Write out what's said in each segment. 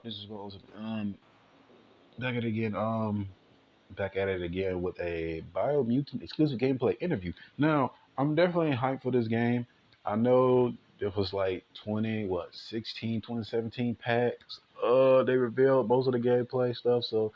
This is Rose. Back at it again. Back at it again with a Biomutant exclusive gameplay interview. Now, I'm definitely hyped for this game. I know there was like 2017 packs. They revealed most of the gameplay stuff, so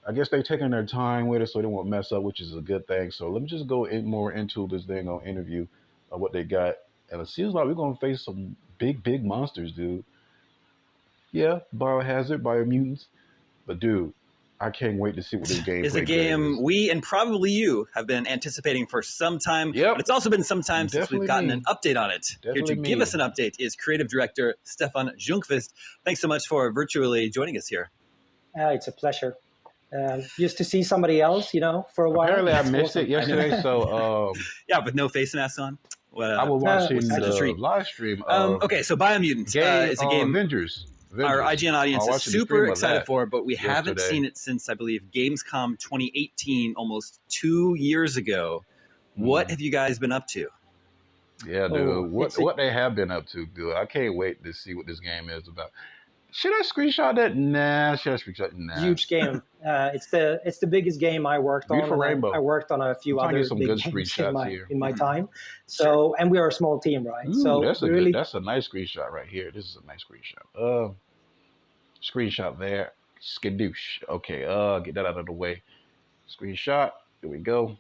I guess they're taking their time with it, so they won't mess up, which is a good thing. So let me just go in more into this thing on interview of what they got, and it seems like we're gonna face some big monsters, dude. Yeah, Biohazard, Biomutants. But dude, I can't wait to see what this Is a gameplay game is. we and probably you have been anticipating for some time. Yep. But it's also been some time since Definitely we've gotten me. an update on it. Here Definitely to give me. us an update is creative director Stefan Junkvist. Thanks so much for virtually joining us here. It's a pleasure. Used to see somebody else, for a while. Apparently, I That's missed awesome. it yesterday, so Yeah, with no face mask on. Well, I was watching such a the treat. live stream of Okay, so Biomutant is a game Avengers. our IGN audience I was is watching the super stream of excited that for, but we haven't yesterday. seen it since, I believe, Gamescom 2018, almost 2 years ago. What have you guys been up to? Yeah, dude. Oh, What they have been up to, dude. I can't wait to see what this game is about. Should I screenshot that? Nah. Should I screenshot? Nah. Huge game. It's the biggest game I worked on. Beautiful and Rainbow. I worked on a few I'm trying to other get some big good games screenshots here. in my time. So, and we are a small team, right? Ooh, so that's a really, that's a nice screenshot right here. This is a nice screenshot. Screenshot there. Skadoosh. Okay, get that out of the way. Screenshot. Here we go.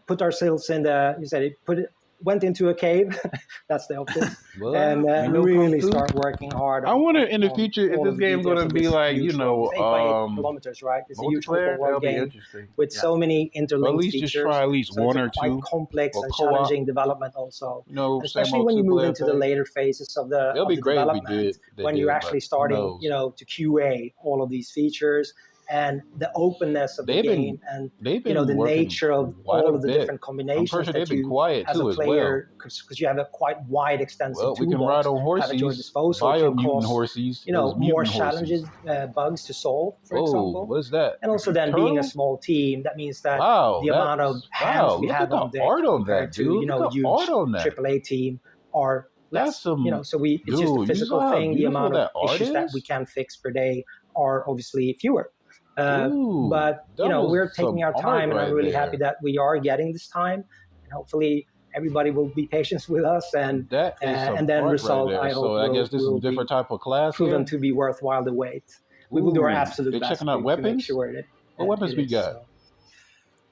put ourselves in went into a cave. That's the option. Well, And no really kung fu. start working hard. I wonder in the on future if all this of the game's details gonna of be this like, huge you know, world. It's 8 by 8 kilometers, right? It's a huge multiplayer. open That'll world be game interesting. with so many interlinked Or at least features. just try at least So one it's or a quite two. complex or and co-op. challenging development also. You know, And especially when you move into the later phases of the, It'll of be the great if we development, did. when you're actually starting, to QA all of these features and the openness of the game and they've been the working nature of quite all a of the bit. different I'm combinations pretty sure they've that been you quiet as a too as well. player, because you have a quite wide extensive Well, we can toolbox ride on have at your horses, disposal can Biomutant cause horses, more mutant challenges, horses. bugs to solve, for Oh, example. what's that? And also then being a Turtle? small team, that means that Wow, the amount of hands we look have at on the deck art on compared that, to dude. Look at huge the art on that. AAA team are That's less. some, So it's just a dude, you physical saw how thing. The beautiful amount of that art issues that is? we can fix per day are obviously fewer. Ooh, But that was we're taking some our art time, and I'm right really there. happy that we are getting this time, and hopefully everybody will be patient with us, and That is some and then art result. right there. I hope So I guess this is a will different be type of class proven here. to be worthwhile the wait. We will do our Ooh, absolute they're best checking out to make weapons? sure that What weapons it we is, got? so.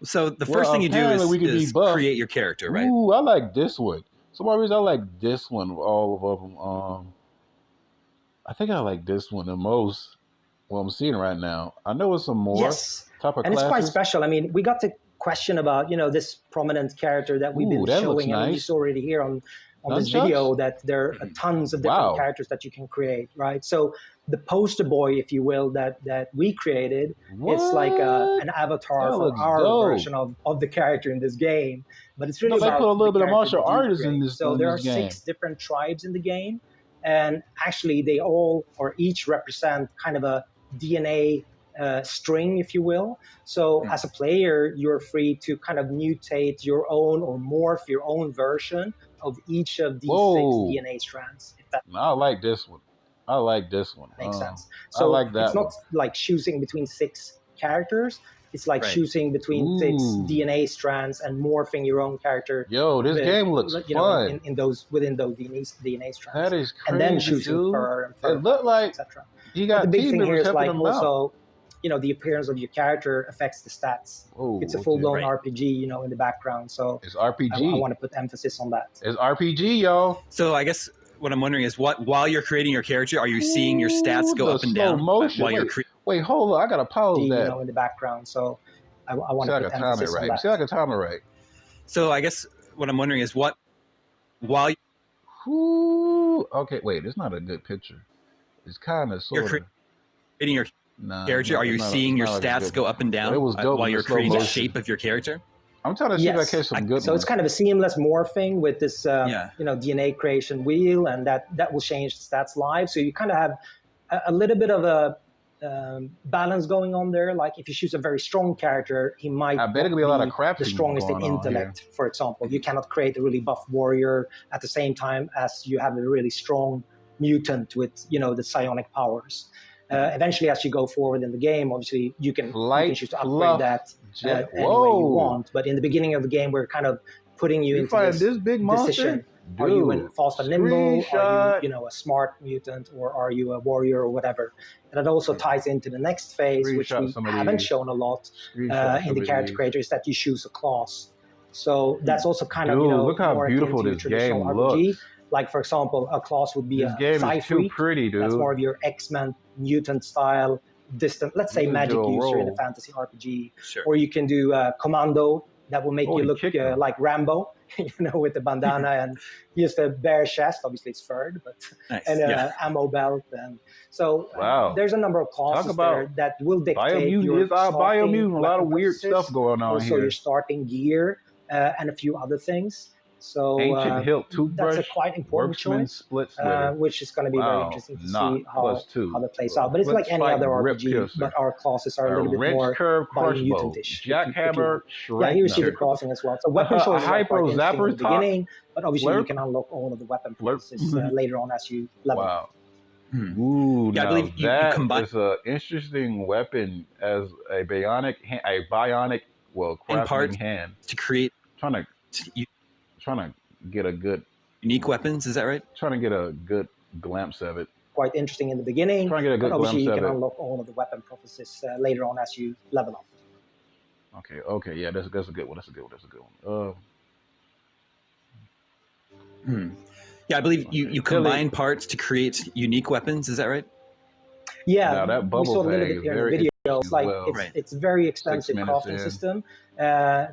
So the Well, first thing you do apparently we can is debuff. create your character, right? Ooh, I like this one. For some reason, I like this one. All of them. I think I like this one the most. What I'm seeing right now. I know it's some more Yes, type of and it's quite classes. special. I mean, we got to question about this prominent character that we've Ooh, been that looks showing, and you nice. saw already here on this Nunchucks? video that there are tons of different Wow. characters that you can create, right? So the poster boy, if you will, that we created, it's like What? an avatar That for looks our dope. version of the character in this game. But it's really No, they about put a little the bit of character martial that you artists in create. this- So in there this are game. 6 different tribes in the game, and actually they all or each represent kind of a DNA string, if you will. So as a player, you're free to kind of mutate your own or morph your own version of each of these 6 Whoa. DNA strands, if that I like this one. I like this one. makes sense. I So like that it's not one. like choosing between 6 characters. It's like Right. choosing between 6 Ooh. DNA strands and morphing your own character. Yo, this with- game looks fun. within those DNA strands. That is crazy, and then choosing dude. fur and It fur looked like etc. you But got the big team thing here members is helping like them out. also, the appearance of your character affects the stats. Oh, It's a full-blown Right. RPG, in the background. So It's I RPG. want to put emphasis on that. It's RPG, y'all. So I guess what I'm wondering is, while you're creating your character, are you seeing your stats go Ooh, up and the down slow motion. while you're Wait, creating? Wait, hold on. I gotta pause that. In the background. So I want See, to I put can time it emphasis on right. that. See, I can time it right. So I guess what I'm wondering is, while Ooh, okay, wait. It's not a good picture. It's kind of you're sort of. creating your character, are you seeing your stats go up and down It was dope while in you're the slow creating the motion. shape of your character? I'm trying to see if I catch some good So ones. it's kind of a seamless morphing with this, Yeah. DNA creation wheel, and that will change the stats live. So you kind of have a little bit of a balance going on there. Like if you choose a very strong character, he might I bet it'll be a lot of crap the strongest in intellect, for example. You cannot create a really buff warrior at the same time as you have a really strong mutant with, the psionic powers. Eventually, as you go forward in the game, obviously you can choose to upgrade Fluff, that Jet. any way you Whoa. want. But in the beginning of the game, we're kind of putting you You into find this this big monster? decision. Dude, Are you in fast and nimble? Are screenshot. you a smart mutant, or are you a warrior or whatever? And it also ties into the next phase, which Screenshot we some of haven't these. shown a lot Screenshot in some the of character these. creator, is that you choose a class. So that's also kind of Dude, look how more akin beautiful to this traditional game RPG. looks. Like for example, a class would be This a game is too Cypher. pretty, dude. That's more of your X-Men mutant style, distant, let's say You can magic do a user in a roll. fantasy RPG. Sure. Or you can do Commando, that will make Oh, you he look kicked him. like Rambo, with the bandana and just a bare chest. Obviously, it's furred, but Nice. and Yeah. ammo belt. And so Wow. there's a number of classes about there that will dictate Biomutant your is our starting Biomutant. A lot of weapon weird preferences, stuff going on also here. your starting gear, and a few other things. So Ancient hilt that's toothbrush. a quite important Worksman choice, split slitter. which is going to be very Wow. interesting to Knock see how +2. that plays out. But it's Flip like any spike, other grip RPG, piercer. but our classes are a A little bit wrench more curve crush bow. Biomutant-ish, if you Jackhammer want. shrink. Yeah, here you see the knife. crossing as well. So weapon choices are Hyper quite interesting zapper in the top. beginning, but obviously you Flurp. can unlock all of the weapon Flurp. preferences later on as you level. Wow. Hmm. Ooh, Yeah, I now believe you that combine- is an interesting weapon as a bionic, crafting part- hand. To create Trying to get a good, unique weapons, is that right? trying to get a good glimpse of it. Quite interesting in the beginning, Trying to get a but good obviously glimpse you can of it. unlock all of the weapon preferences later on as you level up. Okay, yeah, that's a good one. That's a good one. Hmm. Yeah, I believe you Tilly- combine parts to create unique weapons, is that right? Yeah, Now, that we bubble saw a little thing bit is here in the very video. interesting It's like as well. Right. it's very expensive 6 minutes crafting in. system,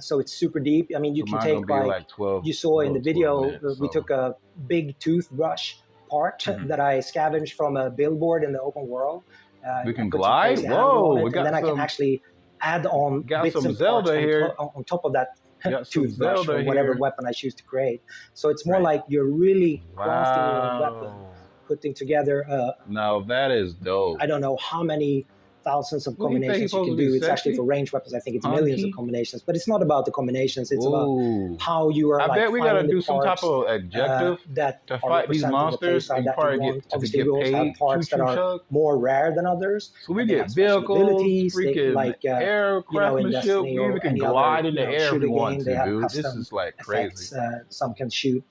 so it's super deep. I mean, you So can mine take gonna be like 12. you saw in the 12 video, minutes, we so- took a big toothbrush part Mhm. that I scavenged from a billboard in the open world. We I can put some glide? crazy handle Whoa, on it, we got and then I some- can actually add on got bits some and Zelda parts here. on top of that Got some toothbrush Zelda or whatever here. weapon I choose to create. So it's more Right. like you're really crafting your own weapon, Wow. putting together Now that is dope. I don't know how many thousands of What do you think combinations he's you can supposed to be do. It's actually sexy? for range weapons. I think it's Hunky? millions of combinations, but it's not about the combinations. It's about Ooh. how you are. I like, bet we gotta finding do the some type parts, of objective that to are fight these representing the monsters playstyle and that probably you want. get to Obviously, get we also paid. have parts that are Chug. more rare than others. So we and they get have special vehicles, abilities. They, freaking like air in craftsmanship. Destiny We or even can any glide other, in the air if we shooter want game, they to, have dude. This custom is like effects. crazy. Some can shoot,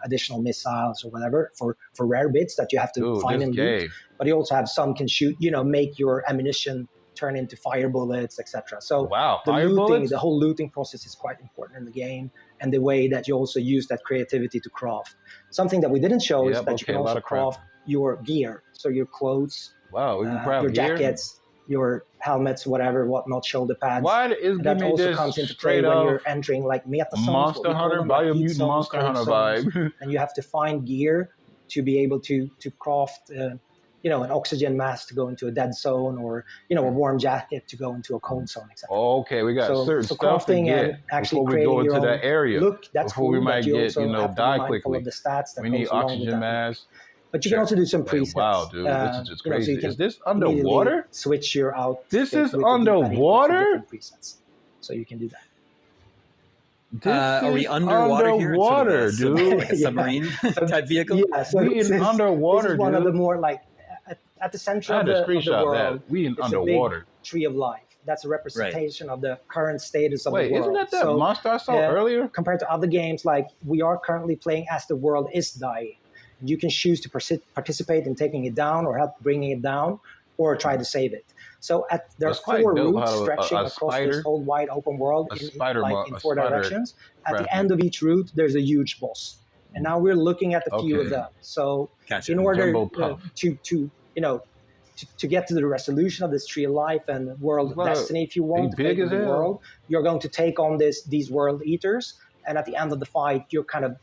additional missiles or whatever for rare bits that you have to Dude, find this and loot. game. But you also have some can shoot, make your ammunition turn into fire bullets, etc. So Wow, the fire looting, bullets? the whole looting process is quite important in the game, and the way that you also use that creativity to craft. Something that we didn't show is Yep, that you okay, can a lot also of crap. craft your gear, so your clothes, Wow, we can craft your gear? jackets, your helmets, whatnot, shoulder pads. Why is And that giving me also this comes into play straight when up you're entering like meta zones, what Monster we call Hunter, them, like heat Biomutant zones, Monster cold Hunter zones, vibe? and you have to find gear to be able to craft an oxygen mask to go into a dead zone, or a warm jacket to go into a cold zone, etc. Okay, we got certain so stuff to crafting get and actually before we go creating your into own that area. look, that's before cool, we but might you get, also have to be die mindful quickly. of the stats that We need goes along with oxygen that. masks. But you can also do some Like, presets. wow, dude, this is just so crazy. you can Is this immediately underwater? switch your outfit This is with the D-pad equals to underwater? different presets. So you can do that. This Are we is underwater here? underwater, Sort of dude. like a submarine type vehicle? Yeah, so We this in is, underwater, this is one dude. of the more like at the center I of had to the screenshot world. that. We in It's a big underwater. tree of life. That's a representation of the current status of Wait, the world. isn't that So, monster I saw uh, earlier? compared to other games, like we are currently playing as the world is dying. You can choose to participate in taking it down or help bringing it down, or try to save it. So there's That's quite 4 dope routes how stretching a across spider- this whole wide open world a in spider 4 directions. At the crafting. end of each route, there's a huge boss. And now we're looking at a few of Okay. them. So Gotcha. in order Jumbo Puff. to get to the resolution of this tree of life and world of Well, destiny, if you want, big fate of as the hell. world, you're going to take on these world eaters, and at the end of the fight, you're kind of,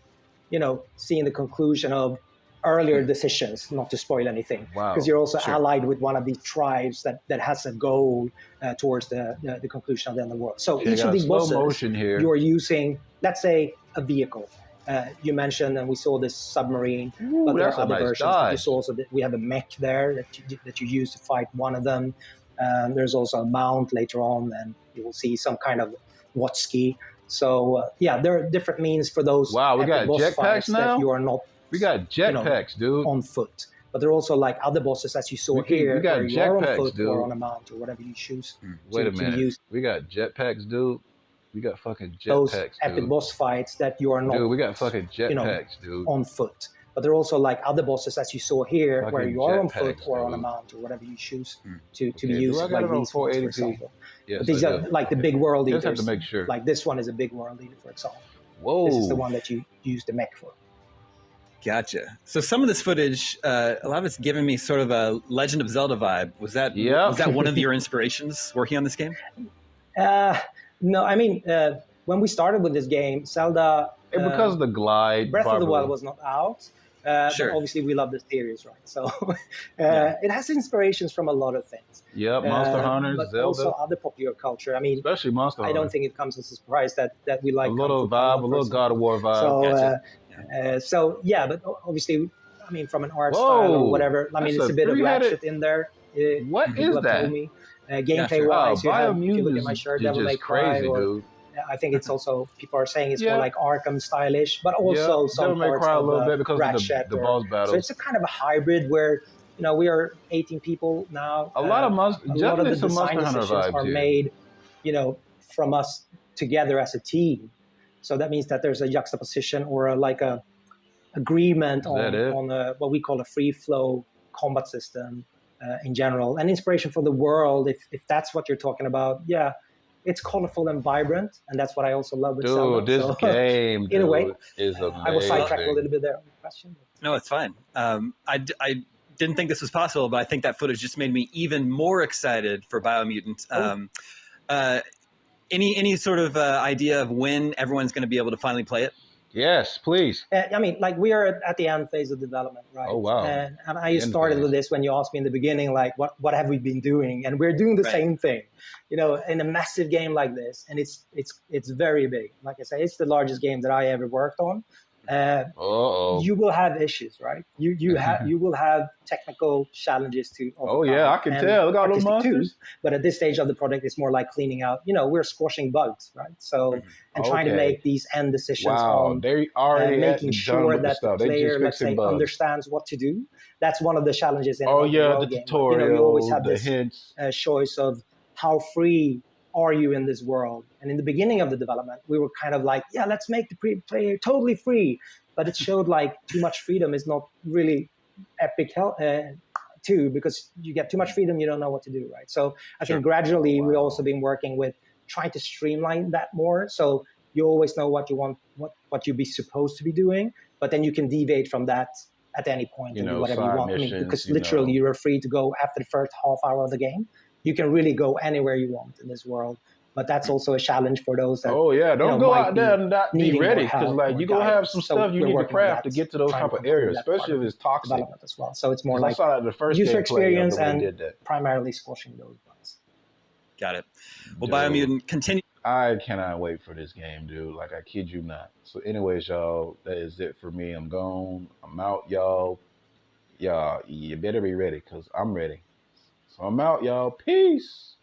seeing the conclusion of earlier decisions. Not to spoil anything, Wow. because you're also Sure. allied with one of these tribes that has a goal towards the conclusion of the end of the world. So Okay, each got of a these slow bosses, motion here. you're using, let's say, a vehicle. You mentioned, and we saw this submarine, Ooh, but there that's are a other nice versions. You dodge. saw also that we have a mech there that you use to fight one of them. There's also a mount later on, and you will see some kind of Wotski. So there are different means for those. Wow, we epic got boss jetpacks fights now? that you are not We got jetpacks, dude. on foot. But there are also like other bosses, as you saw here, we got where you are on jetpacks, foot dude. or on a mount or whatever you choose Wait a to be minute. used. We got jetpacks, dude. We got fucking Those jetpacks, epic dude. boss fights that you are not Dude, we got fucking you know, jetpacks, dude. on foot. But there are also like other bosses, as you saw here, where Fucking you are on foot jetpacks, or on a dude. mount or whatever you choose to Okay, be do used, I got like it on these ones, for 480p? example. Yes, But these I are do. like the Okay. big world Just have eaters. to make sure. Like this one is a big world eater, for example. Whoa. This is the one that you use the mech for. Gotcha. So some of this footage, a lot of it's giving me sort of a Legend of Zelda vibe. Was that Yep. was that one of your inspirations working on this game? No, I mean, when we started with this game, Zelda, And because of the glide, Breath of the probably. Wild was not out. Sure. But obviously, we love the series, right? So Yeah. it has inspirations from a lot of things. Yep, Monster Hunters, but Zelda, also other popular culture. I mean, especially Monster I Hunter. don't think it comes as a surprise that we like a little Kung Fu vibe, Panda, a for little God of War vibe. So, Gotcha. so yeah, but obviously, I mean, from an art Whoa, style or whatever, I mean, that's it's a a bit of three-headed- Ratchet in there. What People is have that? told me. Yeah, Gameplay sure. wise, you have, if you Biomutant look at is my shirt, is Devil May just Cry, crazy, or dude. I think it's also people are saying it's Yeah. more like Arkham stylish, but also Yeah, some Devil May parts Cry a of little bit because Ratchet of the or- boss So battles. it's a kind of a hybrid where we are 18 people now. A lot of a lot of definitely the some design Monster Hunter decisions vibes are here. made, from us together as a team. So that means that there's a juxtaposition or a agreement that it? on what we call a free flow combat system in general, and inspiration for the world. If that's what you're talking about, yeah, it's colorful and vibrant, and that's what I also love with Zelda. Dude, this So, game, in a way, dude, is amazing. I was sidetracked a little bit there on the question. No, it's fine. I didn't think this was possible, but I think that footage just made me even more excited for Biomutant. Any sort of idea of when everyone's going to be able to finally play it? Yes, please. I mean, like we are at the end phase of development, right? Oh, wow. And I End started phase. with this when you asked me in the beginning, like, what have we been doing? And we're doing the Right. same thing, in a massive game like this, and it's very big. Like I say, it's the largest game that I ever worked on. Uh-oh. You will have issues, right? You will have technical challenges to overcome. Oh, yeah, I can and tell. Look at all those artistic too. monsters. But at this stage of the project, it's more like cleaning out. We're squashing bugs, right? So and trying to Okay. make these end decisions Wow, on they already making done sure with the that the stuff. They player, just let's say, fixing bugs. understands what to do. That's one of the challenges in Oh, an open yeah, world the game. tutorial, You always have the this hints. choice of how free are you in this world. And in the beginning of the development, we were kind of like, yeah, let's make the player totally free. But it showed like too much freedom is not really epic too, because you get too much freedom, you don't know what to do, right? So I Sure. think gradually Wow. we've also been working with trying to streamline that more. So you always know what you want, what you be supposed to be doing, but then you can deviate from that at any point and do whatever you side want. missions, Because literally you're free to go after the first half hour of the game. You can really go anywhere you want in this world. But that's also a challenge for those that Oh yeah, don't go might out there and not be needing more ready because help like or you're gonna have guidance. some So stuff you we're need to working on craft to that, get to those trying type to of improve areas, that part especially of if it's toxic. development as well. So it's more 'Cause like I saw that in the first user gameplay of experience the way they and did that. primarily squashing those bugs. Got it. Well, Dude. Biomutant, continue. I cannot wait for this game, dude. Like I kid you not. So, anyways, y'all, that is it for me. I'm gone. I'm out, y'all. Y'all, you better be ready because I'm ready. So I'm out, y'all. Peace.